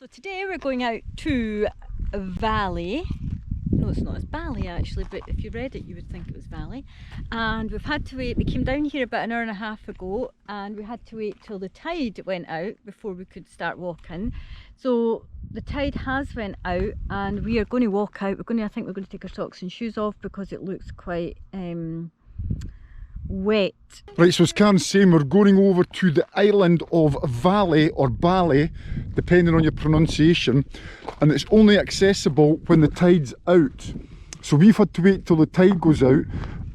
So today we're going out to Vallay. No, it's not, it's Vallay actually, but if you read it you would think it was Vallay. And we've had to wait, we came down here about an hour and a half ago and we had to wait till the tide went out before we could start walking. So the tide has went out and we are going to walk out. I think we're going to take our socks and shoes off because it looks quite wet. Right, so as Karen's saying, we're going over to the island of Vallay or Vallay, depending on your pronunciation, and it's only accessible when the tide's out. So we've had to wait till the tide goes out,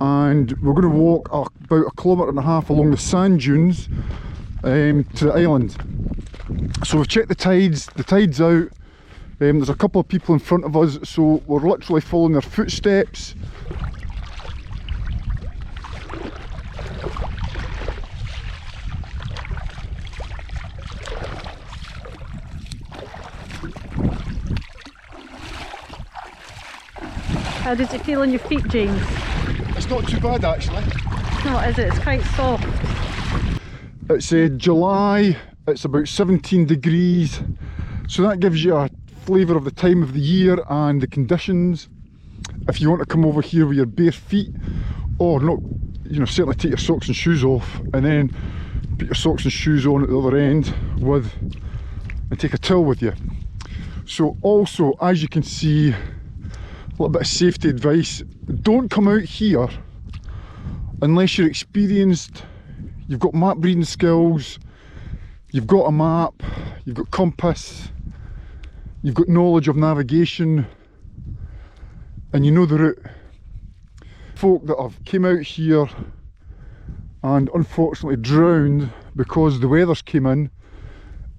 and we're going to walk about 1.5 kilometres along the sand dunes to the island. So we've checked the tide's out. There's a couple of people in front of us, so we're literally following their footsteps. How does it feel on your feet, James? It's not too bad actually. No, is it? It's quite soft. It's July, it's about 17 degrees, so that gives you a flavour of the time of the year and the conditions. If you want to come over here with your bare feet, or not, you know, certainly take your socks and shoes off and then put your socks and shoes on at the other end and take a towel with you. So also, as you can see, a little bit of safety advice: don't come out here unless you're experienced, you've got map reading skills, you've got a map, you've got compass, you've got knowledge of navigation, and you know the route. Folk that have came out here and unfortunately drowned because the weathers came in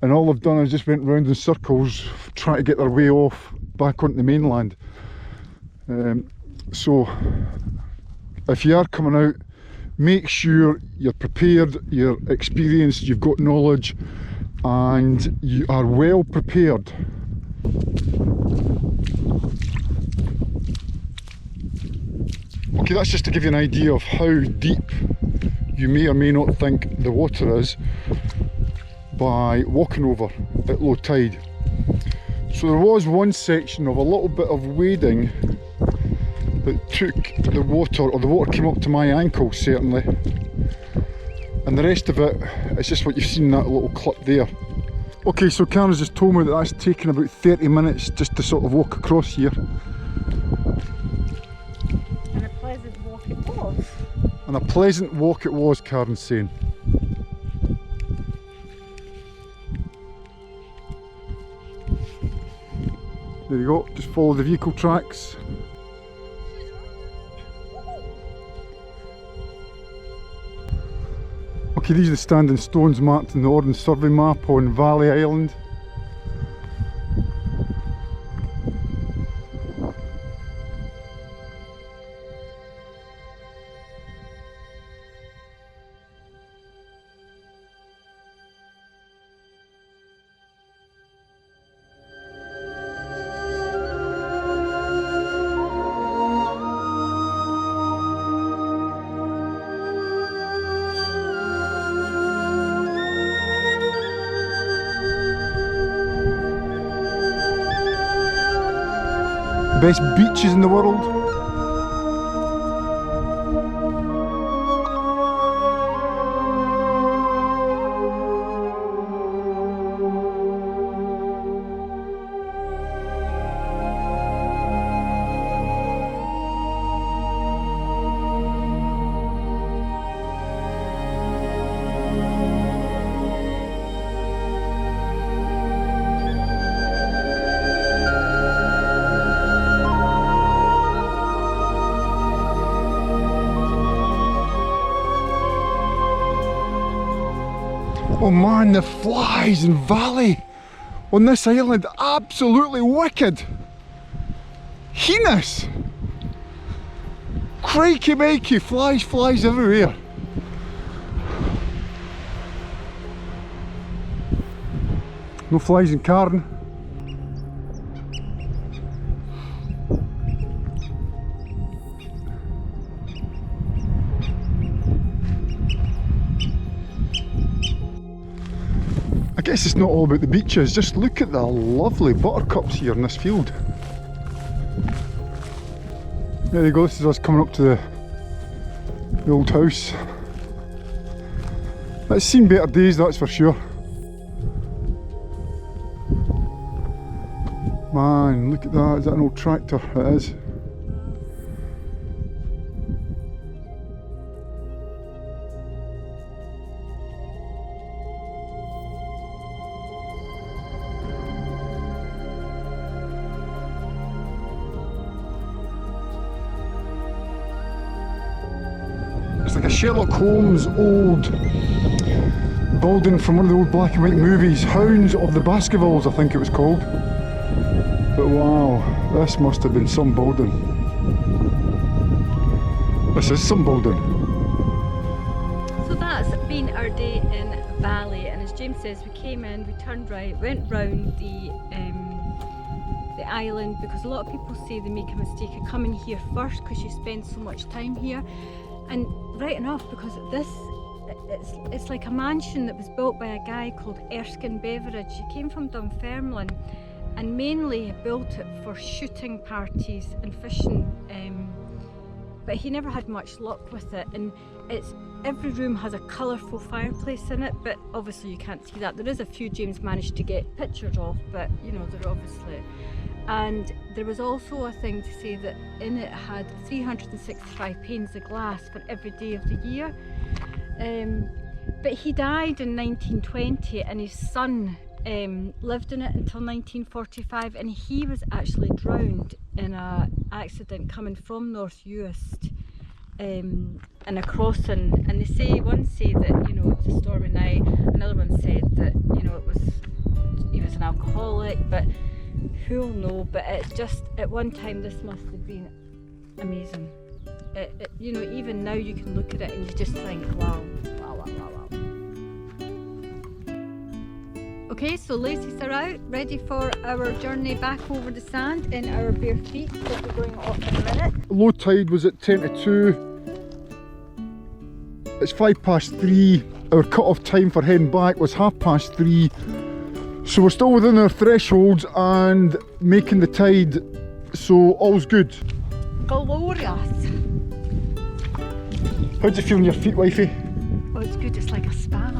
and all they've done is just went round in circles trying to get their way off back onto the mainland. So if you are coming out, make sure you're prepared, you're experienced, you've got knowledge and you are well prepared. Okay, that's just to give you an idea of how deep you may or may not think the water is by walking over at low tide. So there was one section of a little bit of wading that took the water, or the water came up to my ankle certainly, and the rest of it, it's just what you've seen in that little clip there. Okay, so Karen's just told me that that's taken about 30 minutes just to sort of walk across here. And a pleasant walk it was. And a pleasant walk it was, Karen's saying. There you go, just follow the vehicle tracks. Okay, these are the standing stones marked in the Ordnance Survey map on Vallay Island. Best beaches in the world. Oh man, the flies in Vallay on this island, absolutely wicked. Heinous. Crikey makey, flies everywhere. No flies in Karen. guess it's not all about the beaches, just look at the lovely buttercups here in this field. There you go, this is us coming up to the old house. It's seen better days, that's for sure. Man, look at that, is that an old tractor? It is. It's like a Sherlock Holmes old building from one of the old black and white movies, Hounds of the Baskervilles I think it was called. But wow, this must have been some building. This is some building. So that's been our day in Vallay, and as James says, we came in, we turned right, went round the island, because a lot of people say they make a mistake of coming here first because you spend so much time here. And right enough, because it's like a mansion that was built by a guy called Erskine Beveridge. He came from Dunfermline and mainly built it for shooting parties and fishing, but he never had much luck with it. And every room has a colourful fireplace in it, but obviously you can't see that. There is a few James managed to get pictures of, but you know, they're obviously. And there was also a thing to say that in it had 365 panes of glass for every day of the year. But he died in 1920 and his son lived in it until 1945, and he was actually drowned in an accident coming from North Uist in a crossing. And one say that, you know, it was a stormy night, another one said that, you know, he was an alcoholic, but who'll know. But it's just, at one time this must have been amazing. You know, even now you can look at it and you just think, wow, wow, wow, wow, wow. Okay, so laces are out, ready for our journey back over the sand in our bare feet. We'll be going off in a minute. Low tide was at 10 to 2. It's 3:05. Our cut-off time for heading back was 3:30. So we're still within our thresholds and making the tide, so all's good. Glorious! How do you feel in your feet, wifey? Oh, it's good, it's like a spa.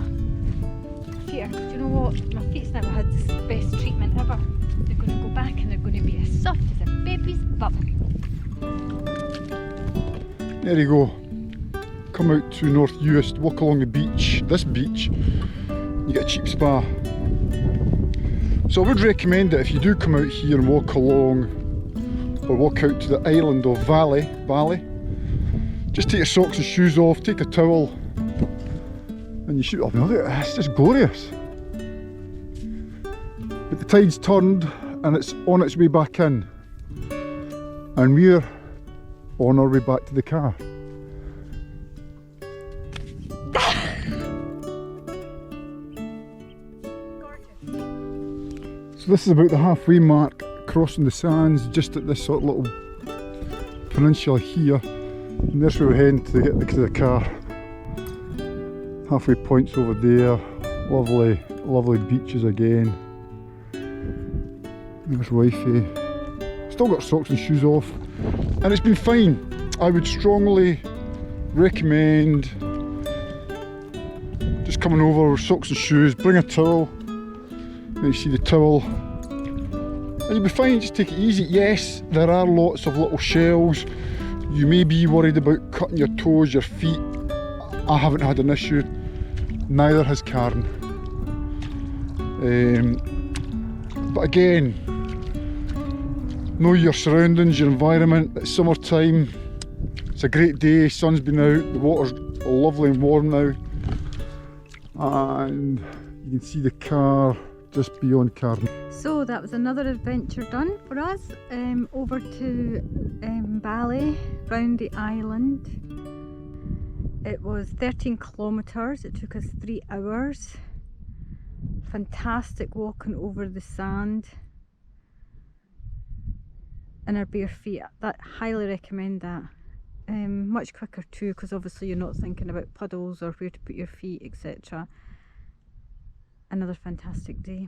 Do you know what? My feet's never had the best treatment ever. They're going to go back and they're going to be as soft as a baby's bum. There you go. Come out to North Uist, walk along the beach, this beach, you get a cheap spa. So I would recommend that if you do come out here and walk along or walk out to the island of Vallay, just take your socks and shoes off, take a towel, and you shoot up. Look at this, it's just glorious. But the tide's turned and it's on its way back in, and we're on our way back to the car. So this is about the halfway mark, crossing the sands, just at this sort of little peninsula here, and there's where we're heading to get to the car. Halfway point's over there, lovely, lovely beaches again. There's wifey. Still got socks and shoes off, and it's been fine. I would strongly recommend just coming over with socks and shoes, bring a towel. You see the towel, and you'll be fine. Just take it easy. Yes, there are lots of little shells. You may be worried about cutting your toes, your feet. I haven't had an issue, neither has Karen. But again, know your surroundings, your environment. It's summertime, it's a great day, sun's been out, the water's lovely and warm now, and you can see the car just beyond Karen. So that was another adventure done for us, over to Vallay, round the island. It was 13 kilometres, it took us 3 hours. Fantastic walking over the sand in our bare feet. That, highly recommend that. Much quicker too, because obviously you're not thinking about puddles or where to put your feet, etc. another fantastic day.